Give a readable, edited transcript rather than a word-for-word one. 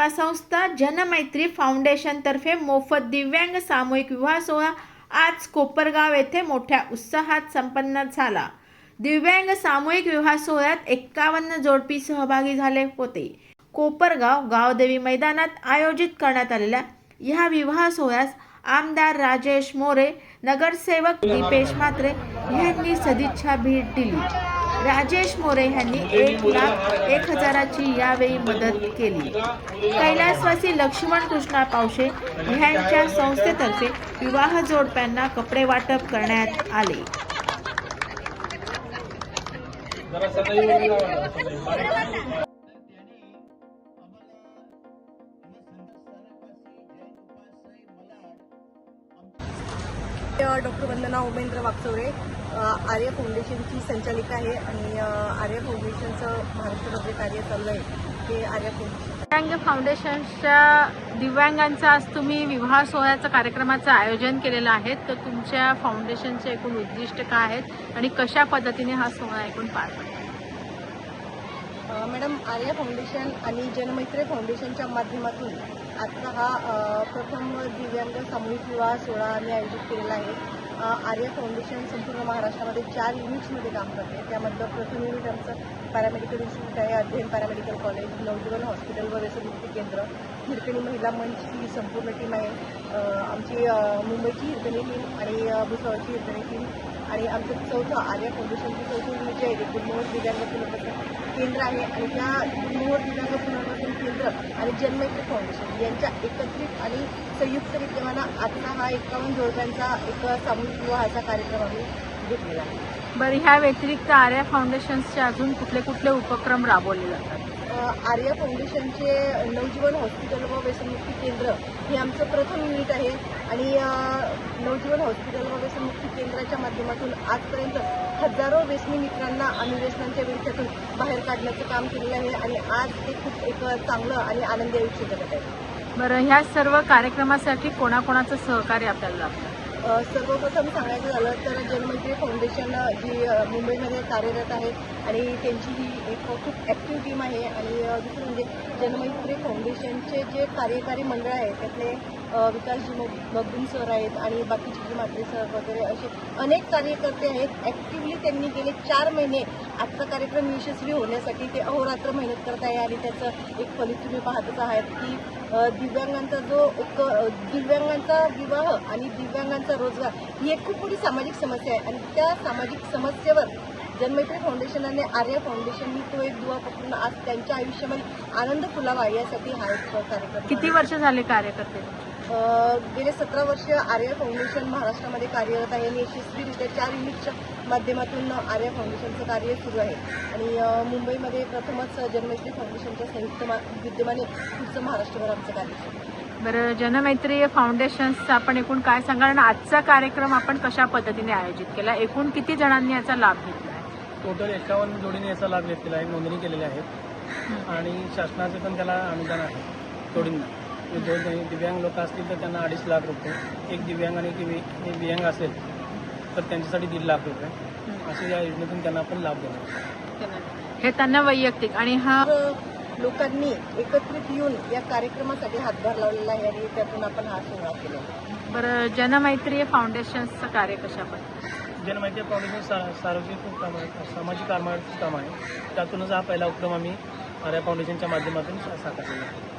सेवा संस्था जनमैत्री फाउंडेशन तर्फे मोफत दिव्यांग सामूहिक विवाह सोहळा आज कोपरगाव येथे मोठ्या उत्साहात संपन्न झाला। दिव्यांग सामूहिक विवाह सोहळ्यात 51 जोडपी सहभागी झाले होते। कोपरगाव गावदेवी मैदानात आयोजित करण्यात आलेल्या या विवाह सोहळ्यास आमदार राजेश मोरे, नगरसेवक दीपेश म्हात्रे यांनी सदिच्छा भेट दिली। राजेश मोरे यांनी 1,01,000ची यावेळी मदत केली। कैलासवासी लक्ष्मण कृष्णा पावशे यांच्या संस्थेतर्फे विवाह जोडप्यांना कपडे वाटप करण्यात आले। डॉक्टर वंदना उमेंद्र वागचौरे आर्य फाउंडेशनची संचालिका आहे आणि आर्य फाउंडेशनचं महाराष्ट्रामध्ये कार्य चालू आहे ते आर्य दिव्यांग फाउंडेशनच्या दिव्यांगांचा आज तुम्ही विवाह सोहळ्याचं कार्यक्रमाचं आयोजन केलेलं आहे, तर तुमच्या फाउंडेशनचे एकूण उद्दिष्ट काय आहेत आणि कशा पद्धतीने हा सोहळा एकूण पार पडतो? मॅडम, आर्य फाउंडेशन आणि जनमैत्री फाउंडेशनच्या माध्यमातून आजचा हा प्रथम दिव्यांग सामूहिक विवाह सोहळा आम्ही आयोजित केलेला आहे। आर्य फाउंडेशन संपूर्ण महाराष्ट्रामध्ये 4 युनिट्समध्ये काम करते। त्यामधलं प्रथम युनिट आमचं पॅरामेडिकल इन्स्टिट्यूट आहे, अध्ययन पॅरामेडिकल कॉलेज, नवजीवन हॉस्पिटल व व्यसनमुक्ती केंद्र, हिरकणी महिला मंचची ही संपूर्ण टीम आहे। आमची मुंबईची हिरकणी टीम आणि भुसावळची हिरकणी टीम आणि आमचं चौथं आर्य फाउंडेशनचं चौथं युनिट जे आहे ते गुलमोहर दिव्यांग पुनर्वसन केंद्र आहे आणि त्या गुलमोहर दिव्यांग पुनर्वसन केंद्र आणि जनमैत्री फाउंडेशन यांच्या एकत्रित आणि संयुक्त विद्यमानं आजचा हा 51 जोडप्यांचा एक सामूहिक विवाहाचा कार्यक्रम आम्ही घेतलेला आहे। बरं, ह्या व्यतिरिक्त आर्य फाउंडेशनचे अजून कुठले कुठले उपक्रम राबवले जातात? आर्य फाउंडेशनचे नवजीवन हॉस्पिटल व व्यसनमुक्ती केंद्र हे आमचं प्रथम युनिट आहे आणि नवजीवन हॉस्पिटल व व्यसनमुक्ती केंद्राच्या माध्यमातून आजपर्यंत हजारो व्यसनी मित्रांना आम्ही व्यसनांच्या विळख्यातून बाहेर काढण्याचं काम केलेलं आहे आणि आज ते खूप एक चांगलं आणि आनंदी आयुष्य जगत आहे। बरं, ह्या सर्व कार्यक्रमासाठी कोणाकोणाचं सहकार्य आपल्याला लाभलं? सर्वप्रथम सांगायचं झालं तर जनमैत्री फाउंडेशन जी मुंबईमध्ये कार्यरत आहे आणि त्यांची ही एक खूप ॲक्टिव्ह टीम आहे आणि दुसरं म्हणजे जनमैत्री फाउंडेशनचे जे कार्यकारी मंडळ आहे त्यातले विकासजी मगदूम सर आहेत आणि बाकीचे जी म्हात्रे सर वगैरे असे अनेक कार्यकर्ते आहेत। ॲक्टिव्हली त्यांनी गेले 4 महिने आजचा कार्यक्रम यशस्वी होण्यासाठी ते अहोरात्र मेहनत करत आहे आणि त्याचं एक फलित तुम्ही पाहतच आहात की दिव्यांगांचा जो एक दिव्यांगांचा विवाह आणि दिव्यांगांचा रोजगार ही एक खूप मोठी सामाजिक समस्या आहे आणि त्या सामाजिक समस्येवर जनमैत्री फाउंडेशन आणि आर्य फाउंडेशननी तो एक दुवा पकडून आज त्यांच्या आयुष्यामध्ये आनंद फुलावा यासाठी हा एक कार्यक्रम। किती वर्ष झाले कार्यकर्ते? गेले 17 वर्ष आर्य फाउंडेशन महाराष्ट्रामध्ये कार्यरत आहे आणि यशस्वीरित्या 4 युनिटच्या माध्यमातून आर्य फाउंडेशनचं कार्य सुरू आहे आणि मुंबईमध्ये प्रथमच जनमैत्री फाउंडेशनच्या संयुक्त विद्यमाने पुढचं महाराष्ट्रभर आमचं कार्य सुरू आहे। बरं, जनमैत्री फाउंडेशनचा आपण एकूण काय सांगाल आणि आजचा कार्यक्रम आपण कशा पद्धतीने आयोजित केला? एकूण किती जणांनी याचा लाभ घेतला आहे? टोटल 51 जोडीने याचा लाभ घेतलेला आहे, नोंदणी केलेल्या आहेत आणि शासनाचे पण त्याला अनुदान आहे जोडींना। दोन दिव्यांग लोक असतील तर त्यांना 2.5 लाख रुपये, एक दिव्यांग आणि एक दिव्यांग असेल तर त्यांच्यासाठी 1.5 लाख रुपये असे या योजनेतून त्यांना आपण लाभ देणार। हे त्यांना वैयक्तिक आणि हा लोकांनी एकत्रित येऊन या कार्यक्रमासाठी हातभार लावलेला आहे आणि त्यातून आपण हा सोहळा केला। बरं, जनमैत्री फाउंडेशनचं कार्य कशा पद्धतीने? जनमैत्री फाउंडेशन सार्वजनिक काम आहे, सामाजिक कामाचं काम आहे, त्यातूनच हा पहिला उपक्रम आम्ही आर्य फाउंडेशनच्या माध्यमातून साकारलेला आहे।